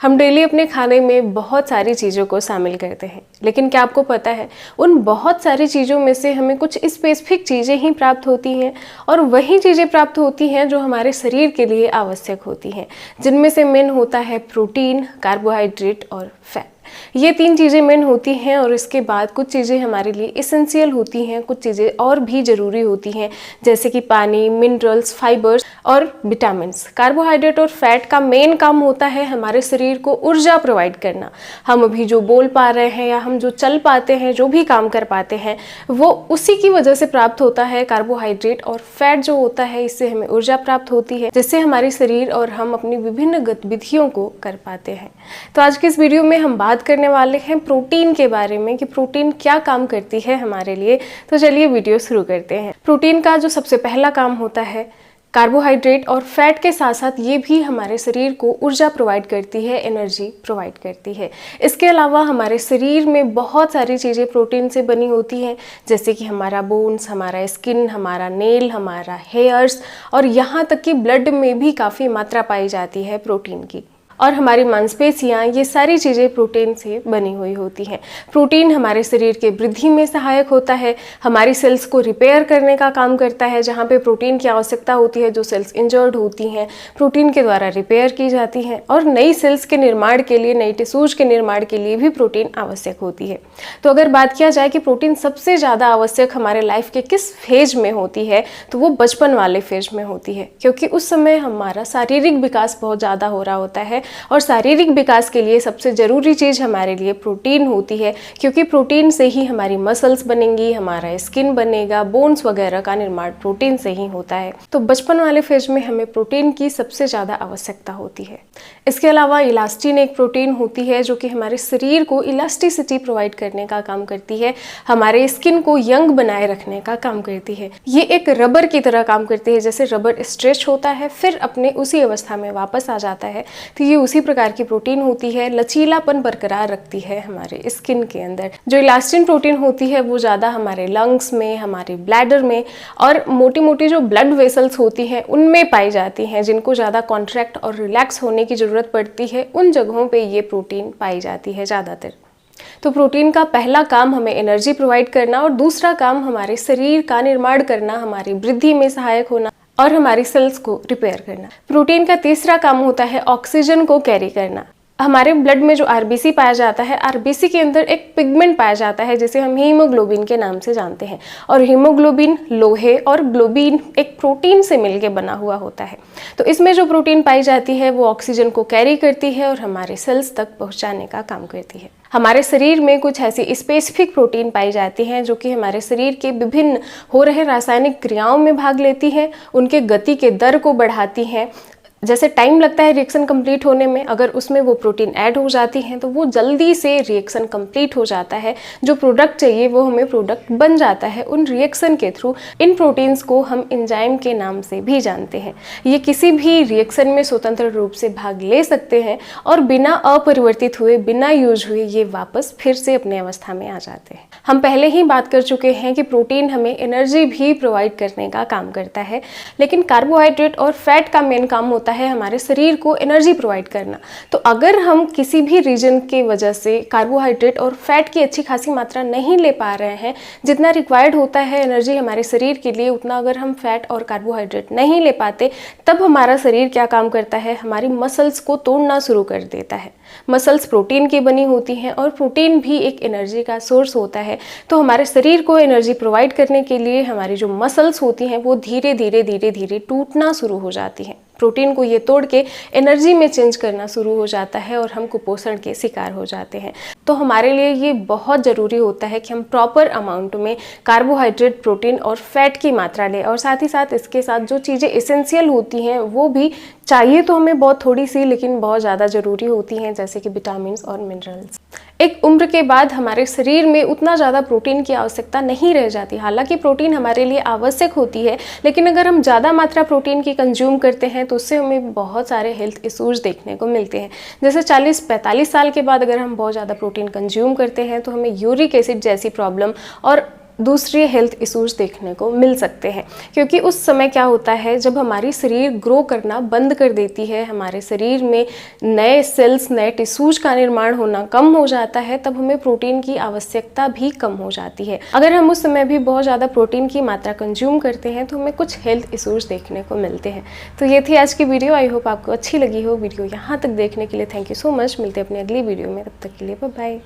हम डेली अपने खाने में बहुत सारी चीज़ों को शामिल करते हैं, लेकिन क्या आपको पता है उन बहुत सारी चीज़ों में से हमें कुछ स्पेसिफिक चीज़ें ही प्राप्त होती हैं और वही चीज़ें प्राप्त होती हैं जो हमारे शरीर के लिए आवश्यक होती हैं, जिनमें से मेन होता है प्रोटीन, कार्बोहाइड्रेट और फैट। ये तीन चीज़ें मेन होती हैं और इसके बाद कुछ चीज़ें हमारे लिए एसेंशियल होती हैं, कुछ चीज़ें और भी ज़रूरी होती हैं जैसे कि पानी, मिनरल्स, फाइबर्स और विटामिन्स। कार्बोहाइड्रेट और फैट का मेन काम होता है हमारे शरीर को ऊर्जा प्रोवाइड करना। हम अभी जो बोल पा रहे हैं या हम जो चल पाते हैं, जो भी काम कर पाते हैं, वो उसी की वजह से प्राप्त होता है। कार्बोहाइड्रेट और फैट जो होता है, इससे हमें ऊर्जा प्राप्त होती है, जिससे हमारे शरीर और हम अपनी विभिन्न गतिविधियों को कर पाते हैं। तो आज की इस वीडियो में हम बात करने वाले हैं प्रोटीन के बारे में कि प्रोटीन क्या काम करती है हमारे लिए। तो चलिए वीडियो शुरू करते हैं। प्रोटीन का जो सबसे पहला काम होता है, कार्बोहाइड्रेट और फैट के साथ साथ ये भी हमारे शरीर को ऊर्जा प्रोवाइड करती है, एनर्जी प्रोवाइड करती है। इसके अलावा हमारे शरीर में बहुत सारी चीज़ें प्रोटीन से बनी होती हैं, जैसे कि हमारा बोन्स, हमारा स्किन, हमारा नेल, हमारा हेयर्स और यहाँ तक कि ब्लड में भी काफ़ी मात्रा पाई जाती है प्रोटीन की। और हमारी मांसपेशियाँ, ये सारी चीज़ें प्रोटीन से बनी हुई होती हैं। प्रोटीन हमारे शरीर के वृद्धि में सहायक होता है, हमारी सेल्स को रिपेयर करने का काम करता है। जहाँ पे प्रोटीन की आवश्यकता होती है, जो सेल्स इंजर्ड होती हैं, प्रोटीन के द्वारा रिपेयर की जाती हैं। और नई सेल्स के निर्माण के लिए, नई टिश्यूज के निर्माण के लिए भी प्रोटीन आवश्यक होती है। तो अगर बात किया जाए कि प्रोटीन सबसे ज़्यादा आवश्यक हमारे लाइफ के किस फेज में होती है, तो वो बचपन वाले फेज में होती है, क्योंकि उस समय हमारा शारीरिक विकास बहुत ज़्यादा हो रहा होता है और शारीरिक विकास के लिए सबसे ज़रूरी चीज़ हमारे लिए प्रोटीन होती है, क्योंकि प्रोटीन से ही हमारी मसल्स बनेंगी, हमारा स्किन बनेगा, बोन्स वगैरह का निर्माण प्रोटीन से ही होता है। तो बचपन वाले फेज में हमें प्रोटीन की सबसे ज़्यादा आवश्यकता होती है। इसके अलावा इलास्टिन एक प्रोटीन होती है जो कि हमारे शरीर को इलास्टिसिटी प्रोवाइड करने का काम करती है, हमारे स्किन को यंग बनाए रखने का काम करती है। ये एक रबर की तरह काम करती है, जैसे रबर स्ट्रेच होता है फिर अपने उसी अवस्था में वापस आ जाता है, तो ये उसी प्रकार की प्रोटीन होती है, लचीलापन बरकरार रखती है हमारे स्किन के अंदर। जो इलास्टिन प्रोटीन होती है वो ज़्यादा हमारे लंग्स में, हमारे ब्लैडर में और मोटी मोटी जो ब्लड वेसल्स होती हैं उनमें पाई जाती हैं, जिनको ज़्यादा कॉन्ट्रैक्ट और रिलैक्स होने की ज़रूरत पड़ती है, उन जगहों पे ये प्रोटीन पाई जाती है ज़्यादातर। तो प्रोटीन का पहला काम हमें एनर्जी प्रोवाइड करना और दूसरा काम हमारे शरीर का निर्माण करना, हमारी वृद्धि में सहायक होना और हमारी सेल्स को रिपेयर करना। प्रोटीन का तीसरा काम होता है ऑक्सीजन को कैरी करना। हमारे ब्लड में जो आरबीसी पाया जाता है, आरबीसी के अंदर एक पिगमेंट पाया जाता है जिसे हम हीमोग्लोबिन के नाम से जानते हैं, और हीमोग्लोबिन लोहे और ग्लोबिन एक प्रोटीन से मिलकर बना हुआ होता है। तो इसमें जो प्रोटीन पाई जाती है वो ऑक्सीजन को कैरी करती है और हमारे सेल्स तक पहुंचाने का काम करती है। हमारे शरीर में कुछ ऐसी स्पेसिफिक प्रोटीन पाई जाती हैं जो कि हमारे शरीर के विभिन्न हो रहे रासायनिक क्रियाओं में भाग लेती हैं, उनके गति के दर को बढ़ाती हैं। जैसे टाइम लगता है रिएक्शन कंप्लीट होने में, अगर उसमें वो प्रोटीन ऐड हो जाती हैं तो वो जल्दी से रिएक्शन कंप्लीट हो जाता है, जो प्रोडक्ट चाहिए वो हमें प्रोडक्ट बन जाता है उन रिएक्शन के थ्रू। इन प्रोटीन्स को हम एंजाइम के नाम से भी जानते हैं। ये किसी भी रिएक्शन में स्वतंत्र रूप से भाग ले सकते हैं और बिना अपरिवर्तित हुए, बिना यूज हुए ये वापस फिर से अपने अवस्था में आ जाते हैं। हम पहले ही बात कर चुके हैं कि प्रोटीन हमें एनर्जी भी प्रोवाइड करने का काम करता है, लेकिन कार्बोहाइड्रेट और फैट का मेन काम होता है हमारे शरीर को एनर्जी प्रोवाइड करना। तो अगर हम किसी भी रीजन के वजह से कार्बोहाइड्रेट और फैट की अच्छी खासी मात्रा नहीं ले पा रहे हैं, जितना रिक्वायर्ड होता है एनर्जी हमारे शरीर के लिए, उतना अगर हम फैट और कार्बोहाइड्रेट नहीं ले पाते, तब हमारा शरीर क्या काम करता है, हमारी मसल्स को तोड़ना शुरू कर देता है। मसल्स प्रोटीन की बनी होती हैं और प्रोटीन भी एक एनर्जी का सोर्स होता है। तो हमारे शरीर को एनर्जी प्रोवाइड करने के लिए हमारी जो मसल्स होती हैं वो धीरे धीरे टूटना शुरू हो जाती हैं। प्रोटीन को ये तोड़ के एनर्जी में चेंज करना शुरू हो जाता है और हम कुपोषण के शिकार हो जाते हैं। तो हमारे लिए ये बहुत ज़रूरी होता है कि हम प्रॉपर अमाउंट में कार्बोहाइड्रेट, प्रोटीन और फैट की मात्रा लें, और साथ ही साथ इसके साथ जो चीज़ें एसेंशियल होती हैं वो भी चाहिए तो हमें बहुत थोड़ी सी, लेकिन बहुत ज़्यादा ज़रूरी होती हैं, जैसे कि विटामिन और मिनरल्स। एक उम्र के बाद हमारे शरीर में उतना ज़्यादा प्रोटीन की आवश्यकता नहीं रह जाती। हालांकि प्रोटीन हमारे लिए आवश्यक होती है, लेकिन अगर हम ज़्यादा मात्रा प्रोटीन की कंज्यूम करते हैं तो उससे हमें बहुत सारे हेल्थ इश्यूज देखने को मिलते हैं। जैसे 40-45 साल के बाद अगर हम बहुत ज़्यादा प्रोटीन कंज्यूम करते हैं तो हमें यूरिक एसिड जैसी प्रॉब्लम और दूसरे हेल्थ इश्यूज देखने को मिल सकते हैं। क्योंकि उस समय क्या होता है, जब हमारी शरीर ग्रो करना बंद कर देती है, हमारे शरीर में नए सेल्स, नए टिश्यूज का निर्माण होना कम हो जाता है, तब हमें प्रोटीन की आवश्यकता भी कम हो जाती है। अगर हम उस समय भी बहुत ज़्यादा प्रोटीन की मात्रा कंज्यूम करते हैं तो हमें कुछ हेल्थ इश्यूज देखने को मिलते हैं। तो ये थी आज की वीडियो। आई होप आपको अच्छी लगी हो। वीडियो यहाँ तक देखने के लिए थैंक यू सो मच। मिलते हैं अपनी अगली वीडियो में, तब तक के लिए बाय बाय।